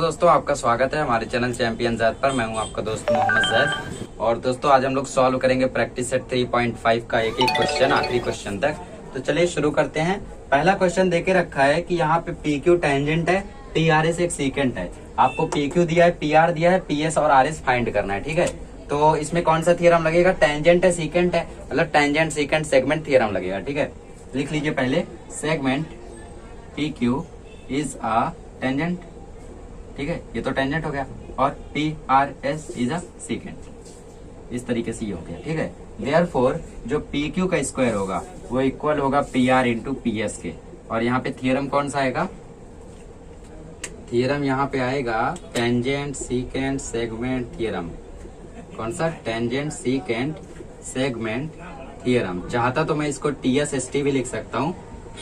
दोस्तों, आपका स्वागत है हमारे चैनल चैंपियन ज़ैद पर। मैं हूं आपका दोस्त मोहम्मद ज़ैद। और दोस्तों, आज हम लोग सॉल्व करेंगे प्रैक्टिस सेट 3.5 का एक एक क्वेश्चन, आखिरी क्वेश्चन तक। तो चलिए शुरू करते हैं। पहला क्वेश्चन देके रखा है कि यहाँ पे पी क्यू टेंजेंट है, टी आर एस एक सीकेंट है। आपको पी क्यू दिया है, पी आर दिया है, पी एस और आर एस फाइंड करना है। ठीक है, तो इसमें कौन सा थियरम लगेगा? टेंजेंट है, सीकेंट है, मतलब टेंजेंट सीकेंट सेगमेंट थियरम लगेगा। ठीक है, लिख लीजिए पहले, segment P Q is a tangent. ठीक है, ये तो टेंजेंट हो गया। और P R S is a secant. इस तरीके से ये हो गया। ठीक है, देयरफॉर जो पी क्यू का स्क्वायर होगा वो इक्वल होगा P R into P S के। और यहाँ पे थियरम कौन सा आएगा? थियरम यहाँ पे आएगा टेंजेंट सीकेंट सेगमेंट थियरम। कौन सा? Tangent secant segment theorem. चाहता तो मैं इसको टी एस एस टी भी लिख सकता हूँ।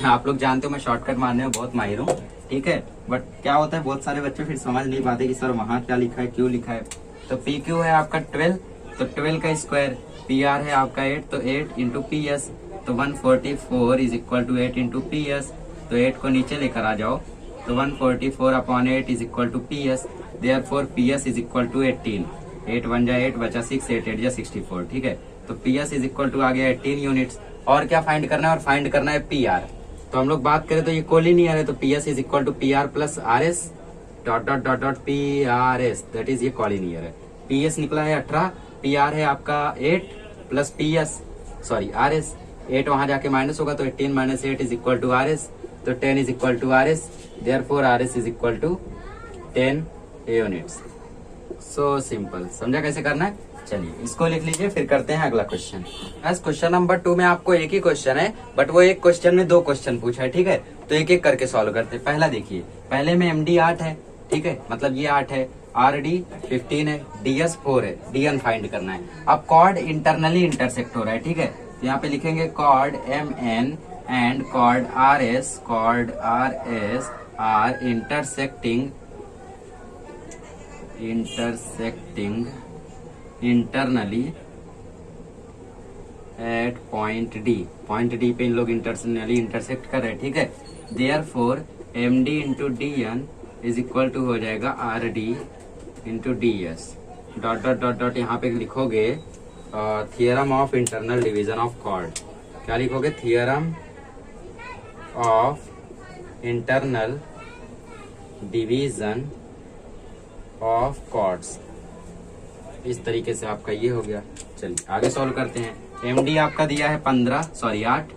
आप लोग जानते हो मैं शॉर्टकट मारने में बहुत माहिर हूँ। ठीक है, बट क्या होता है, बहुत सारे बच्चे फिर समझ नहीं पाते कि सर वहां क्या लिखा है, क्यों लिखा है। तो पी क्यू है आपका 12, तो 12 का स्क्वायर। पी आर है आपका 8, तो 8 इंटू पी एस, तो 144 is equal to 8 into P S. तो 8 को नीचे लेकर आ जाओ, तो 144 upon 8 is equal to P S. Therefore P S is equal to 18। 8 1 जा 8 बचा 6, 8 8 जा 64। ठीक है, तो P S is equal to आ गया 18 यूनिट्स। और क्या फाइंड करना है? और फाइंड करना है पी आर। तो हम लोग बात करें तो ये कोलिनियर है, तो P S is equal to P R plus R S dot dot dot dot P R S, that is ये कोलिनियर है। पी एस निकला है 18, पी आर है आपका 8 plus P S, sorry R S. 8 वहां जाके माइनस होगा, तो 18 minus 8 is equal to R S, तो 10 is equal to R S. Therefore R S is equal to 10 units. So simple. समझा कैसे करना है? चलिए इसको लिख लीजिए, फिर करते हैं अगला क्वेश्चन। बस क्वेश्चन नंबर 2 में आपको एक ही क्वेश्चन है, बट वो एक क्वेश्चन में 2 क्वेश्चन पूछा है। ठीक है, तो एक एक करके सॉल्व करते हैं। पहला देखिए, पहले में एम डी 8 है। ठीक है, मतलब ये 8 है, आर डी 15 है, डी एस 4 है, डी एन फाइंड करना है। अब कॉर्ड इंटरनली इंटरसेक्ट हो रहा है। ठीक है, तो यहाँ पे लिखेंगे chord M N and chord R S are intersecting internally at point D. Point D पे इन लोग इंटरनली इंटरसेक्ट कर रहे हैं। ठीक है, therefore M D into D N is equal to हो जाएगा R D into D S dot dot dot dot. यहाँ पे लिखोगे theorem of internal division of chord. क्या लिखोगे? Theorem of internal division of chords. इस तरीके से आपका ये हो गया। चलिए आगे सॉल्व करते हैं। एम डी आपका दिया है 8,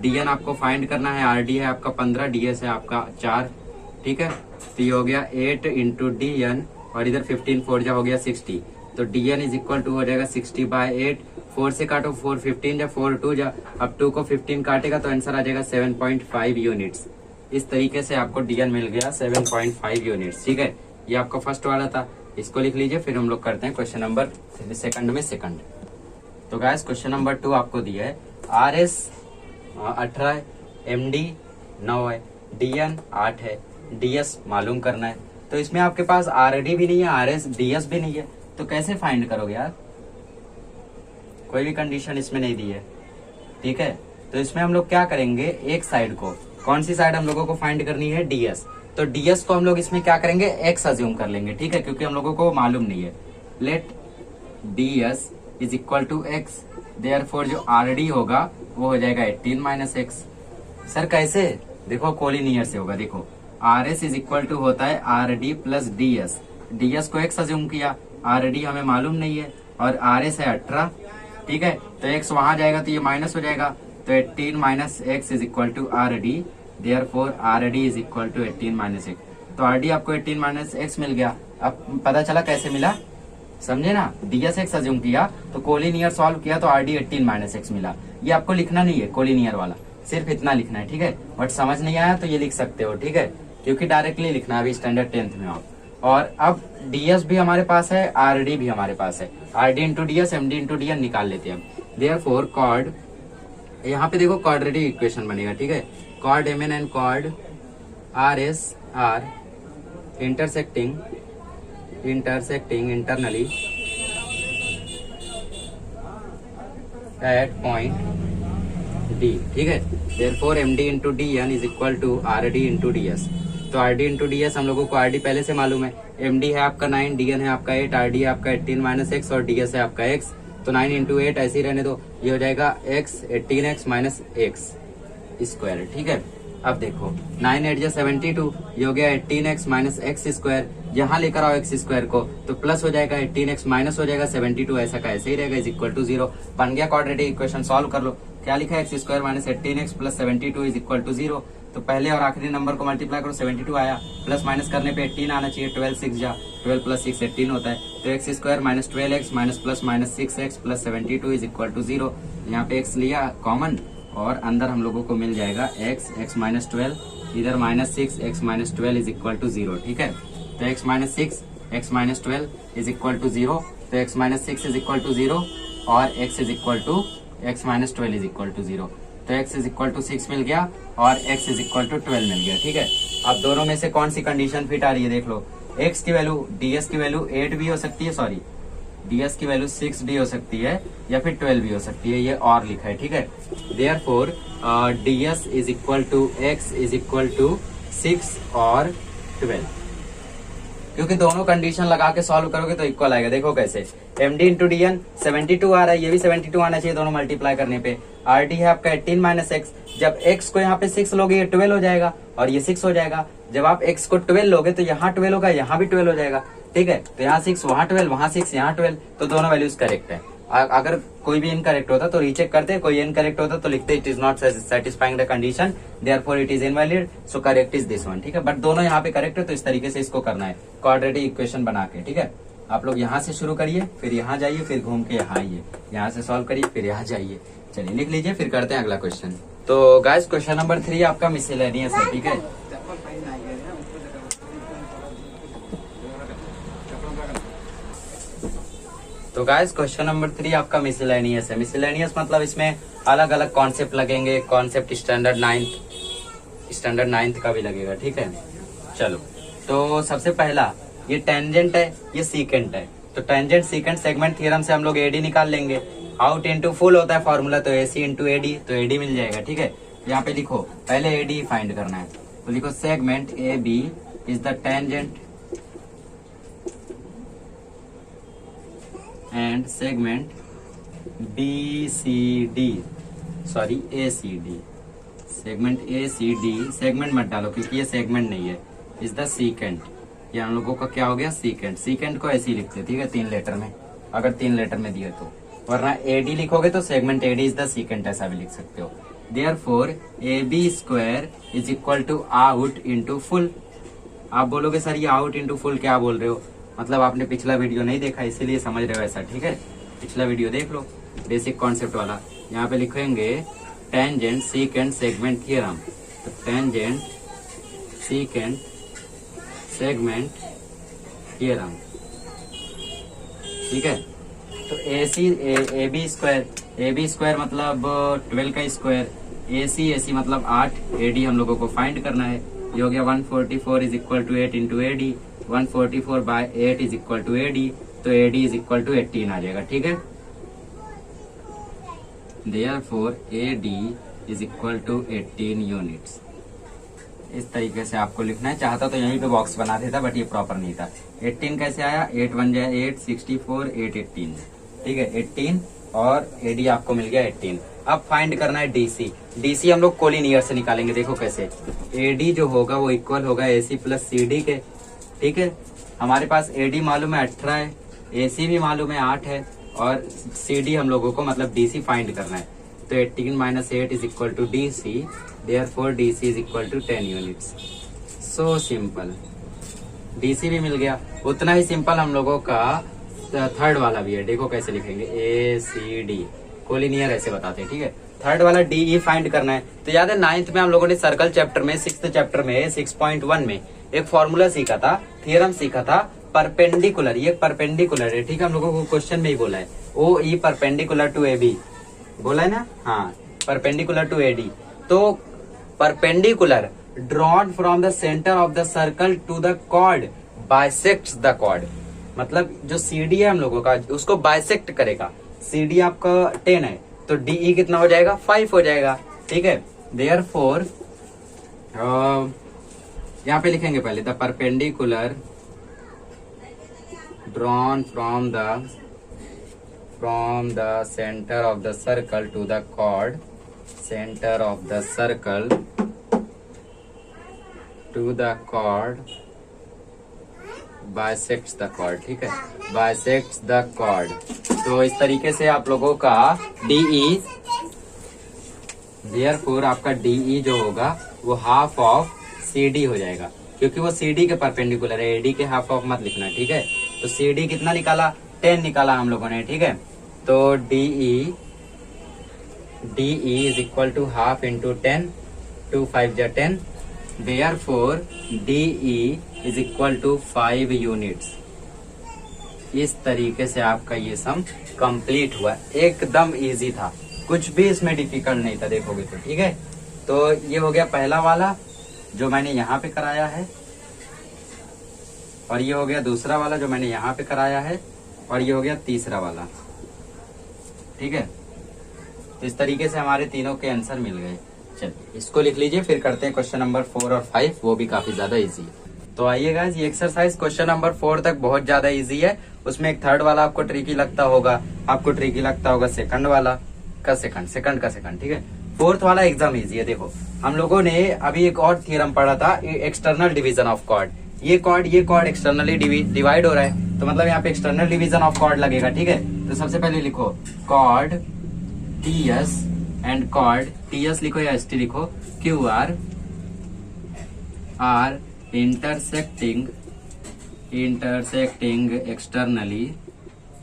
डी एन आपको फाइंड करना है, आर डी है आपका 15, डी एस है आपका 4। ठीक है, तो ये हो गया 8 इंटू डी एन, और इधर 15 4 जा हो गया 60, तो D N is equal to हो जाएगा 60/8। 4 से काटो 4 15 जा, 4 2 जा, अब 2 को 15 काटेगा तो आंसर आ जाएगा 7.5 यूनिट्स। इस तरीके से आपको डी एन मिल गया 7.5 यूनिट्स। ठीक है, ये आपका फर्स्ट वाला था, इसको लिख लीजिए। फिर हम लोग करते हैं क्वेश्चन नंबर सेकंड। तो गाइस क्वेश्चन नंबर 2 आपको दिया है, आर एस 18 है, एम डी 9 है, डी एन 8 है, डी एस मालूम करना है। तो इसमें आपके पास आर डी भी नहीं है, आर एस डी एस भी नहीं है, तो कैसे फाइंड करोगे यार? कोई भी कंडीशन इसमें नहीं दी है। ठीक है, तो इसमें हम लोग क्या करेंगे, एक साइड को, कौन सी साइड हम लोगों को फाइंड करनी है? D S. तो डीएस को हम लोग इसमें क्या करेंगे? एक्स अज्यूम कर लेंगे। ठीक है, क्योंकि हम लोगों को मालूम नहीं है। Let D S is equal to x, therefore जो आरडी होगा वो हो जाएगा 18 माइनस एक्स। सर कैसे? देखो कोलिनियर से होगा। देखो R S is equal to होता है R D plus D S. D S को एक्स अज्यूम किया, आर डी हमें मालूम नहीं है, और आर एस है 18। ठीक है, तो एक्स वहां जाएगा तो ये माइनस हो जाएगा, तो 18 minus x is equal to R D. Therefore RD is equal to 18 minus x. तो RD आपको 18 माइनस एक्स मिल गया। अब पता चला कैसे मिला, समझे ना? डीएस एक्स अज्यूम किया तो कोलिनियर सॉल्व किया तो RD 18 माइनस एक्स मिला। ये आपको लिखना नहीं है कोलिनियर वाला, सिर्फ इतना लिखना है। ठीक है, बट समझ नहीं आया तो ये लिख सकते हो। ठीक है, क्योंकि डायरेक्टली लिखना है अभी स्टैंडर्ड 10th में आप। और अब डीएस भी हमारे पास है, RD भी हमारे पास है। RD into D S, M D into D N निकाल लेते हैं हम। देयरफॉर कॉर्ड, यहाँ पे देखो क्वाड्रेटिक इक्वेशन बनेगा। ठीक है, chord M N and chord R S are intersecting internally at point D. ठीक है, therefore M D into D N is equal to R D into D S. तो R D into D S हम लोगों को R D पहले से मालूम है, एम डी है आपका 9, डी एन है आपका 8, आर डी है आपका 18 माइनस एक्स और डी एस है आपका एक्स। तो 9 इंटू 8 ऐसे ही रहने दो, ये हो जाएगा x 18x minus x square. ठीक है, अब देखो 9 8 72, ये हो गया 18x माइनस एक्स स्क्वायर। यहाँ लेकर आओ एक्स स्क्वायर को तो प्लस हो जाएगा 18x माइनस हो जाएगा 72, ऐसा का ऐसे ही रहेगा, इज इक्वल टू 0। बन गया क्वाड्रेटिक इक्वेशन, सॉल्व कर लो। क्या लिखा है, x square minus 18x plus 72 is equal to 0। तो पहले और आखिरी नंबर को मल्टीप्लाई करो, 72 आया, प्लस माइनस करने पे 18 आना चाहिए, 12 6 जा 12 प्लस 6 18 होता है। तो x square minus 12x minus plus minus 6x plus 72 is equal to 0। यहाँ पे x लिया कॉमन और अंदर हम लोगों को मिल जाएगा x माइनस 12, इधर minus 6 x minus 12 is equal to 0। ठीक है, तो x minus 6 x minus 12 is equal to 0। तो x minus 6 is equal to 0 और x is equal to x minus 12 is equal to 0। तो x इज इक्वल टू 6 मिल गया और x is equal to 12 मिल गया। ठीक है, अब दोनों में से कौन सी कंडीशन फिट आ रही है देख लो। x की वैल्यू ds की वैल्यू 8 भी हो सकती है, सॉरी ds की वैल्यू 6 भी हो सकती है या फिर 12 भी हो सकती है, ये और लिखा है। ठीक है, therefore ds is equal to x is equal to 6 और 12, क्योंकि दोनों कंडीशन लगा के सॉल्व करोगे तो इक्वल आएगा। देखो कैसे, M D into D N 72 आ रहा है, ये भी 72 आना चाहिए दोनों मल्टीप्लाई करने पे। आर डी है आपका 18 माइनस एक्स, जब एक्स को यहाँ पे 6 लोगे ये 12 हो जाएगा और ये 6 हो जाएगा। जब आप एक्स को 12 लोगे तो यहाँ 12 होगा, यहाँ भी 12 हो जाएगा। ठीक है, तो यहाँ 6 वहाँ 12 वहाँ 6 यहाँ 12, तो दोनों वैल्यूज करेक्ट है। अगर कोई भी इनकरेक्ट होता तो रीचेक करते, कोई इनकरेक्ट होता तो लिखते it is not satisfying the condition, therefore it is invalid, so correct is this one. ठीक है, बट दोनों यहाँ पे करेक्ट है, तो इस तरीके से इसको करना है क्वाड्रेटिक इक्वेशन बना के। ठीक है, आप लोग यहाँ से शुरू करिए, फिर यहाँ जाइए, फिर घूम के यहाँ आइए, यहाँ से सॉल्व करिए, फिर यहाँ जाइए। चलिए लिख लीजिए, फिर करते हैं अगला क्वेश्चन। तो गाइस क्वेश्चन नंबर 3 आपका मिसलेनियस है। ठीक है, तो गाइस क्वेश्चन नंबर 3 आपका मिसलेनियस है। मिसलेनियस मतलब इसमें अलग अलग कॉन्सेप्ट लगेंगे, कॉन्सेप्ट स्टैंडर्ड 9th का भी लगेगा। ठीक है, चलो तो सबसे पहला ये टेंजेंट है, ये सीकेंट है। तो टेंजेंट सीकेंट सेगमेंट थ्योरम से हम लोग एडी निकाल लेंगे। आउट इंटू फुल होता है फॉर्मूला, तो एसी इंटू एडी, तो एडी मिल जाएगा। ठीक है, यहाँ पे लिखो, पहले एडी फाइंड करना है, तो लिखो segment A B is the tangent and segment B C D, sorry A C D, segment A C D, segment मत डालो क्योंकि ये सेगमेंट नहीं है, इज द सीकेंट। ये हम लोगों का क्या हो गया, सीकेंट। सीकेंट को ऐसे ही लिखते, ठीक है, 3 लेटर में, अगर 3 लेटर में दिए तो, वरना एडी लिखोगे तो segment A D is the secant, ऐसा भी लिख सकते हो। Therefore A B square is equal to out into full. आप बोलोगे सर ये आउट इंटू फुल क्या बोल रहे हो, मतलब आपने पिछला वीडियो नहीं देखा इसीलिए समझ रहे हो ऐसा। ठीक है, पिछला वीडियो देख लो, बेसिक कॉन्सेप्ट वाला। यहाँ पे लिखेंगे टेंजेंट सीकेंट सेगमेंट थ्योरम, तो टेंजेंट सीकेंट सेगमेंट थ्योरम। ठीक है, तो ए बी स्क्वायर मतलब 12 का स्क्वायर, ए सी मतलब 8, एडी हम लोगों को फाइंड करना है। ये हो गया 144 is equal to 8 into A D, 144 by 8 is equal to A D, तो एडी इज इक्वल टू 18 आ जाएगा। ठीक है, therefore A D is equal to 18 units. इस तरीके से आपको लिखना है, चाहता तो यहीं पे बॉक्स बना देता बट ये प्रॉपर नहीं था। 18 कैसे आया, 8 1 जाए 8, 64 8 18। ठीक है, 18 और एडी आपको मिल गया 18। अब फाइंड करना है डीसी। डीसी हम लोग कोलिनियर से निकालेंगे, देखो कैसे। एडी जो होगा वो इक्वल होगा एसी प्लस सीडी के। ठीक है, हमारे पास एडी मालूम है 18 है, एसी भी मालूम है 8 है, और सीडी हम लोगों को मतलब डीसी फाइंड करना है। तो 18 minus 8 is equal to D C, therefore D C is equal to 10 units. So simple, D C भी मिल गया। उतना ही सिंपल हम लोगों का थर्ड वाला भी है, देखो कैसे लिखेंगे, ए सी डी, कोलिनियर ऐसे बताते हैं। ठीक है, थर्ड वाला डीई फाइंड करना है। तो याद है 9th में हम लोगों ने सर्कल चैप्टर में, 6th चैप्टर में 6.1 में एक फॉर्मूला सीखा था, थ्योरम सीखा था, परपेंडिकुलर। ये परपेंडिकुलर है, ठीक है, हम लोगों को क्वेश्चन में ही बोला है, O E perpendicular to A B बोला है ना, हाँ, परपेंडिकुलर टू ए डी। तो perpendicular drawn from the centre of the circle to the chord bisects the chord, मतलब जो सीडी है हम लोगों का उसको बाइसेक्ट करेगा। सीडी आपका 10 है तो डीई कितना हो जाएगा, 5 हो जाएगा। ठीक है, देयरफॉर यहाँ पे लिखेंगे पहले the perpendicular drawn from the centre of the circle to the chord, centre of the circle to the chord bisects the chord. ठीक है, बाइसेक्ट्स द कॉर्ड। तो इस तरीके से आप लोगों का DE, देयरफॉर आपका DE जो होगा वो हाफ ऑफ CD हो जाएगा, क्योंकि वो CD के परपेंडिकुलर है, AD के हाफ ऑफ मत लिखना। ठीक है, तो CD कितना निकाला, 10 निकाला हम लोगों ने। ठीक है, तो DE is equal to half into 10, 2 5 जा 10, therefore DE is equal to 5 units. इस तरीके से आपका ये सम कंप्लीट हुआ। एकदम इजी था, कुछ भी इसमें डिफिकल्ट नहीं था देखोगे तो। ठीक है, तो ये हो गया पहला वाला जो मैंने यहाँ पे कराया है, और ये हो गया दूसरा वाला जो मैंने यहाँ पे कराया है, और ये हो गया तीसरा वाला। ठीक है, तो इस तरीके से हमारे तीनों के आंसर मिल गए। चलिए इसको लिख लीजिए, फिर करते हैं क्वेश्चन नंबर 4 और 5, वो भी काफी ज्यादा इजी है। तो आइए गाइस, ये एक्सरसाइज क्वेश्चन नंबर 4 तक बहुत ज्यादा इजी है। उसमें एक थर्ड वाला आपको ट्रिकी लगता होगा, आपको ट्रिकी लगता होगा सेकंड वाला का सेकंड का सेकंड। ठीक है, फोर्थ वाला एकदम इजी है। देखो हम लोगों ने अभी एक और थ्योरम पढ़ा था, एक्सटर्नल डिवीजन ऑफ कॉर्ड। ये कॉर्ड एक्सटर्नली डिवाइड हो रहा है, तो मतलब यहाँ पे एक्सटर्नल डिवीजन ऑफ कॉर्ड लगेगा। ठीक है, तो सबसे पहले लिखो chord TS and chord, TS लिखो या ST लिखो, QR are intersecting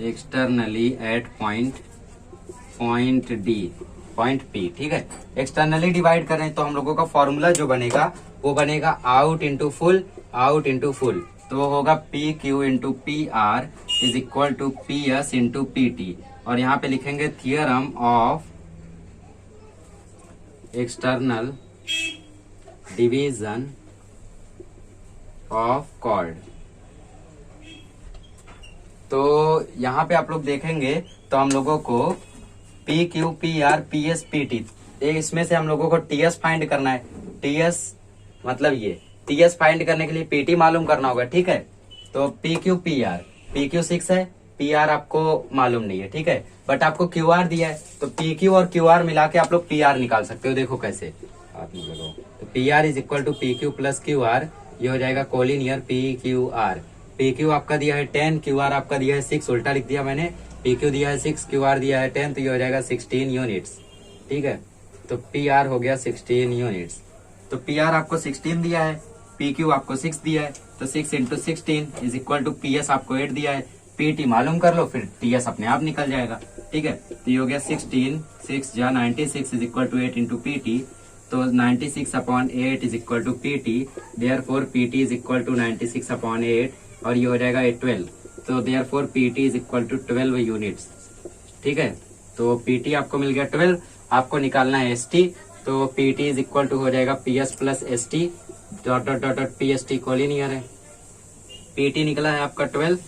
externally at point P। ठीक है, एक्सटर्नली डिवाइड करें तो हम लोगों का फॉर्मूला जो बनेगा वो बनेगा आउट इंटू फुल, तो होगा PQ into PR is equal to PS into PT। और यहाँ पे लिखेंगे theorem of external division of chord. तो यहाँ पे आप लोग देखेंगे तो हम लोगों को PQ PR PS PT, इसमें से हम लोगों को TS फाइंड करना है। TS मतलब ये TS फाइंड करने के लिए PT मालूम करना होगा। ठीक है, तो PQ 6 है, PR आपको मालूम नहीं है। ठीक है, बट आपको QR दिया है, तो PQ और QR मिला के आप लोग PR निकाल सकते हो। देखो कैसे, आप लोग लगाओ, तो PR is equal to PQ plus QR, ये हो जाएगा कोलिनियर PQR। PQ आपका दिया है 10, QR आपका दिया है 6, उल्टा लिख दिया मैंने, PQ दिया है 6, QR दिया है 10, तो ये हो जाएगा 16 यूनिट्स। ठीक है, तो PR हो गया 16 यूनिट्स। तो PR आपको 16 दिया है, PQ आपको 6 दिया है, तो 6 into 16 is equal to PS आपको 8 दिया है, PT मालूम कर लो, फिर TS अपने आप निकल जाएगा। ठीक है, तो ये हो गया 16, 6 जा 96 is equal to 8 into PT, तो 96 upon 8 is equal to PT, therefore PT is equal to 96 upon 8, और ये हो जाएगा 12, तो therefore PT is equal to 12 units. ठीक है, तो PT आपको मिल गया 12, आपको निकालना है ST, तो PT इज इक्वल टू हो जाएगा PS plus ST dot dot dot dot PST collinear है। PT निकला है आपका 12,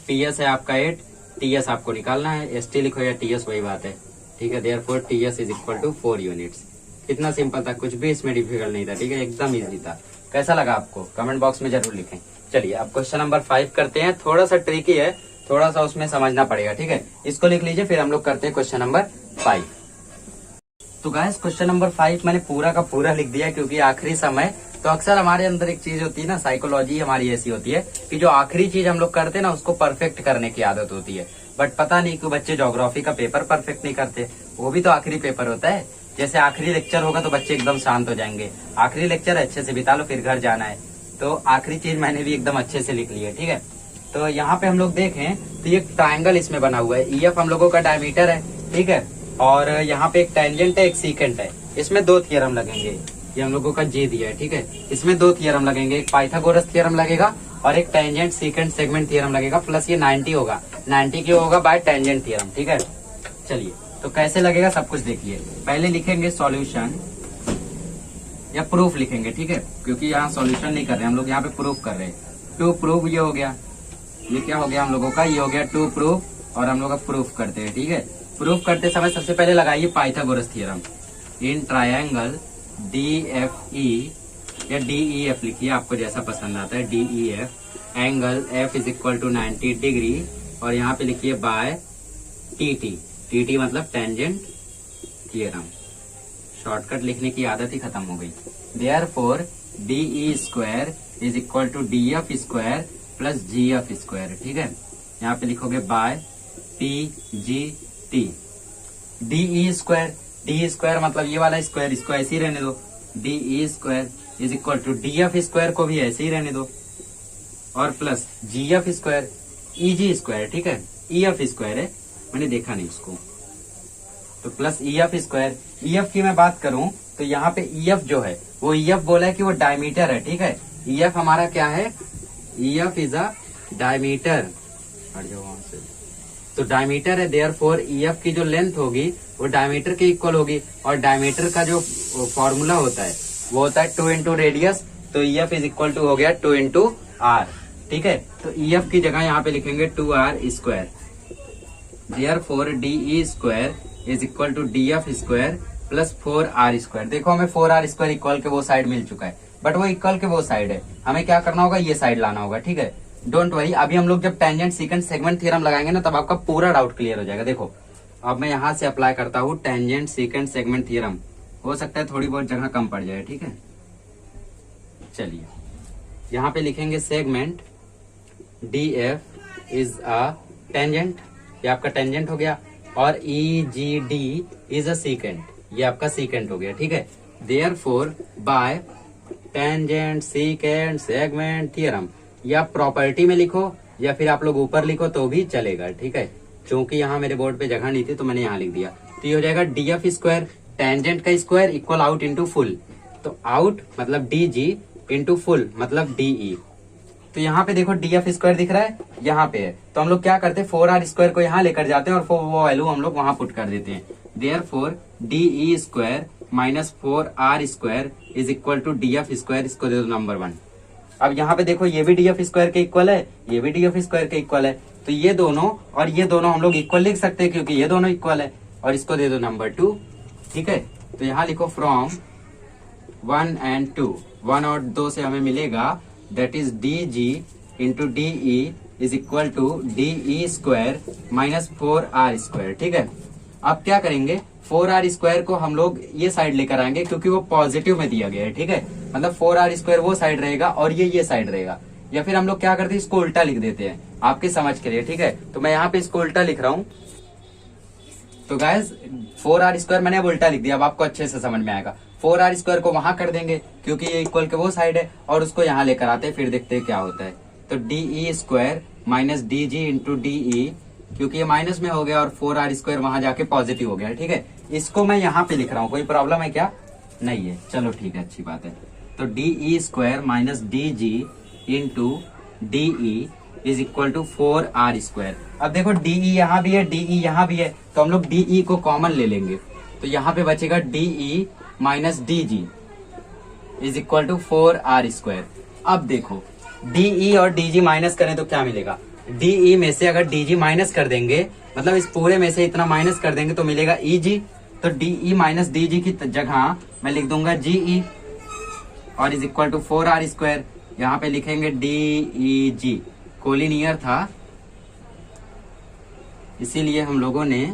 PS है आपका 8, TS आपको निकालना है, ST लिखो या TS वही बात है। ठीक है, therefore TS is equal to 4 units. कितना सिंपल था, कुछ भी इसमें डिफिकल्ट नहीं था। ठीक है, एकदम इजी था। कैसा लगा आपको कमेंट बॉक्स में जरूर लिखें। चलिए अब क्वेश्चन नंबर 5 करते हैं, थोड़ा सा ट्रिकी है, थोड़ा सा उसमें समझना पड़ेगा। ठीक है, इसको लिख लीजिए, फिर हम लोग करते हैं क्वेश्चन नंबर 5। तो गाइस क्वेश्चन नंबर 5 मैंने पूरा का पूरा लिख दिया, क्योंकि आखिरी समय तो अक्सर हमारे अंदर एक चीज होती है ना, साइकोलॉजी हमारी ऐसी होती है कि जो आखिरी चीज हम लोग करते हैं ना उसको परफेक्ट करने की आदत होती है। बट पता नहीं क्यों बच्चे ज्योग्राफी का पेपर परफेक्ट नहीं करते, वो भी तो आखिरी पेपर होता है। जैसे आखिरी लेक्चर होगा तो बच्चे एकदम शांत हो जाएंगे, आखिरी लेक्चर अच्छे से बिता लो, फिर घर जाना है। तो आखिरी चीज मैंने भी एकदम अच्छे से लिख ली है। ठीक है, तो यहाँ पे हम लोग देखें तो ये ट्राइंगल इसमें बना हुआ है, EF हम लोगों का डायमीटर है। ठीक है, और यहाँ पे एक टेंजेंट है, एक सीकेंट है, इसमें 2 थ्योरम लगेंगे। ये हम लोगों का J दिया है। ठीक है, इसमें 2 थ्योरम लगेंगे, एक पाइथागोरस थ्योरम लगेगा और एक टेंजेंट सीकेंट सेगमेंट थ्योरम लगेगा, प्लस ये 90 होगा, 90 क्यों होगा, बाय टेंजेंट थ्योरम। ठीक है, चलिए तो कैसे लगेगा सब कुछ देखिए। पहले लिखेंगे सॉल्यूशन या प्रूफ लिखेंगे। ठीक है, क्योंकि यहाँ सॉल्यूशन नहीं कर रहे हम लोग, यहाँ पे प्रूफ कर रहे हैं। टू प्रूफ ये हो गया, ये क्या हो गया हम लोगों का, ये हो गया टू प्रूफ, और हम लोग प्रूफ करते हैं। ठीक है, प्रूफ करते समय सबसे पहले लगाइए Pythagoras theorem. In triangle DFE या DEF लिखिए, आपको जैसा पसंद आता है DEF। Angle F is equal to 90 degree और यहाँ पे लिखिए बाय TT। TT मतलब टेंजेंट थ्योरम। शॉर्टकट लिखने की आदत ही खत्म हो गई। Therefore DE square is equal to DF square plus GF square. ठीक है, यहाँ पे लिखोगे बाय PGT। DE स्क्वायर मतलब ये वाला स्क्वायर, इसको ऐसे ही रहने दो। DE square is equal to DF square को भी ऐसे ही रहने दो और plus GF square EG square. ठीक है, EF स्क्वायर है, मैंने देखा नहीं उसको, तो प्लस EF स्क्वायर। EF की मैं बात करूं तो यहाँ पे EF जो है वो EF बोला है कि वो डायमीटर है। ठीक है, EF हमारा क्या है, EF इज अ डायमीटर। हट जाओ वहां से। तो डायमीटर है, देयरफॉर EF की जो लेंथ होगी वो डायमीटर के इक्वल होगी और डायमीटर का जो फॉर्मूला होता है वो होता है 2 इंटू रेडियस। तो EF इज इक्वल टू हो गया 2 इंटू R। ठीक है, तो EF की जगह यहाँ पे लिखेंगे 2R square. Therefore DE square is equal to DF square plus 4R square. देखो हमें 4R स्क्वायर इक्वल के वो साइड मिल चुका है, बट वो इक्वल के वो साइड है, हमें क्या करना होगा, ये साइड लाना होगा। ठीक है, डोंट वरी, अभी हम लोग जब टेंजेंट सीकेंट सेगमेंट थ्योरम लगाएंगे ना तब आपका पूरा डाउट क्लियर हो जाएगा। देखो अब मैं यहाँ से अप्लाई करता हूँ टेंजेंट सीकेंट सेगमेंट थ्योरम, हो सकता है थोड़ी बहुत जगह कम पड़ जाए। ठीक है, चलिए यहाँ पे लिखेंगे segment DF is a tangent, ये आपका टेंजेंट हो गया, और EGD इज अ सीकेंट, ये आपका सीकेंट हो गया। ठीक है, therefore by tangent secant segment theorem, या प्रॉपर्टी में लिखो या फिर आप लोग ऊपर लिखो तो भी चलेगा। ठीक है, क्योंकि यहाँ मेरे बोर्ड पे जगह नहीं थी तो मैंने यहाँ लिख दिया। तो ये हो जाएगा DF स्क्वायर, टेंजेंट का square equal out into full. तो आउट मतलब DG इंटू फुल मतलब DE। तो यहाँ पे देखो DF स्क्वायर दिख रहा है, यहाँ पे है, तो हम लोग क्या करते हैं 4R स्क्वायर को यहाँ लेकर जाते हैं और वो वैल्यू हम लोग वहां पुट कर देते हैं। Therefore DE square minus 4R square is equal to DF square, इसको दे दो नंबर 1। अब यहाँ पे देखो ये भी DF स्क्वायर के इक्वल है, ये भी DF स्क्वायर के इक्वल है, तो ये दोनों और ये दोनों हम लोग इक्वल लिख सकते हैं क्योंकि ये दोनों इक्वल है, और इसको दे दो नंबर 2। ठीक है, तो यहाँ लिखो फ्रॉम 1 and 2, 1 और 2 से हमें मिलेगा that is DG into DE is equal to DE square minus 4R square. ठीक है, अब क्या करेंगे 4R स्क्वायर को हम लोग ये साइड लेकर आएंगे क्योंकि वो पॉजिटिव में दिया गया है। ठीक है, मतलब 4R स्क्वायर वो साइड रहेगा और ये साइड रहेगा, या फिर हम लोग क्या करते हैं इसको उल्टा लिख देते हैं आपके समझ के लिए। ठीक है, तो मैं यहाँ पे इसको उल्टा लिख रहा हूँ। तो गाइस 4R स्क्वायर मैंने अब उल्टा लिख दिया, अब आपको अच्छे से समझ में आएगा। 4R स्क्वायर को वहां कर देंगे क्योंकि ये इक्वल के वो साइड है, और उसको यहाँ लेकर आते हैं, फिर देखते हैं क्या होता है। तो DE square minus DG into DE, क्योंकि ये माइनस में हो गया और 4R स्क्वायर वहां जाके पॉजिटिव हो गया। ठीक है, इसको मैं यहाँ पे लिख रहा हूँ, कोई प्रॉब्लम है क्या? नहीं है, चलो ठीक है, अच्छी बात है। तो DE square minus DG into DE is equal to 4R square. अब देखो DE यहाँ भी है, DE यहाँ भी है, तो हम लोग DE को कॉमन ले लेंगे, तो यहाँ पे बचेगा DE minus DG is equal to 4R square. अब देखो DE और DG माइनस करें तो क्या मिलेगा, DE में से अगर DG माइनस कर देंगे, मतलब इस पूरे में से इतना माइनस कर देंगे तो मिलेगा EG। तो DE माइनस DG की जगह मैं लिख दूंगा GE और is equal to 4R square. यहाँ पे लिखेंगे DEG, कोलिनियर था इसीलिए हम लोगों ने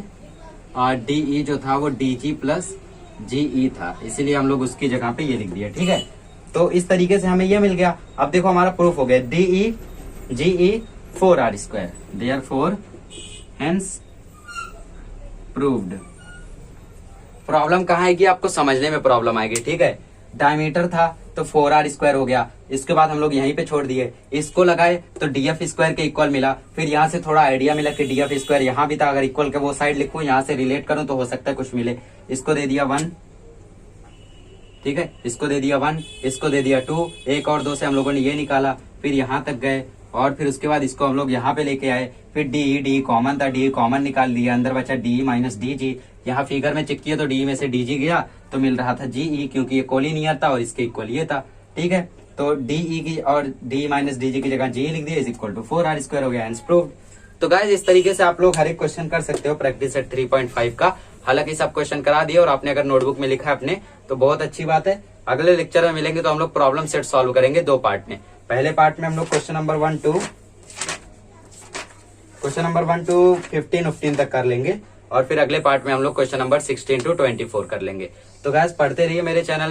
DE जो था वो DG प्लस GE था, इसीलिए हम लोग उसकी जगह पे ये लिख दिया। ठीक है, तो इस तरीके से हमें ये मिल गया। अब देखो हमारा प्रूफ हो गया DE GE 4R square, therefore hence proved. Problem कहाँ है कि आपको समझने में प्रॉब्लम आएगी। ठीक है, डायमीटर था तो 4R स्क्वायर हो गया, इसके बाद हम लोग यहीं पे छोड़ दिए, इसको लगाए तो DF स्क्वायर के इक्वल मिला, फिर यहाँ से थोड़ा आइडिया मिला कि DF स्क्वायर यहाँ भी था, अगर इक्वल के वो साइड लिखूं यहाँ से रिलेट करूं तो हो सकता है कुछ मिले। इसको दे दिया 1, ठीक है, इसको दे दिया 1, इसको दे दिया 2, 1 और 2 से हम लोगों ने ये निकाला, फिर यहाँ तक गए और फिर उसके बाद इसको हम लोग यहाँ पे लेके आए, फिर DE कॉमन था, DE कॉमन निकाल दिया, अंदर बचा DE माइनस DG। यहाँ फिगर में चेक किया तो DE में से DG गया तो मिल रहा था GE, क्योंकि ये कोलिनियर था और इसके इक्वल ये था। ठीक है, तो DE की और DE माइनस DG की जगह GE लिख दिया, is equal to 4R square हो गया, हेंस प्रूव्ड। तो गाइस इस तरीके से आप लोग हर एक क्वेश्चन कर सकते हो प्रैक्टिस सेट 3.5 का। हालांकि सब क्वेश्चन करा दिए और आपने अगर नोटबुक में लिखा है अपने तो बहुत अच्छी बात है। अगले लेक्चर में मिलेंगे तो हम लोग प्रॉब्लम सेट सॉल्व करेंगे 2 पार्ट में। पहले पार्ट में हम लोग क्वेश्चन नंबर 1 to 15 तक कर लेंगे और फिर अगले पार्ट में हम लोग क्वेश्चन नंबर 16 to 24 कर लेंगे। तो गाइस पढ़ते रहिए मेरे चैनल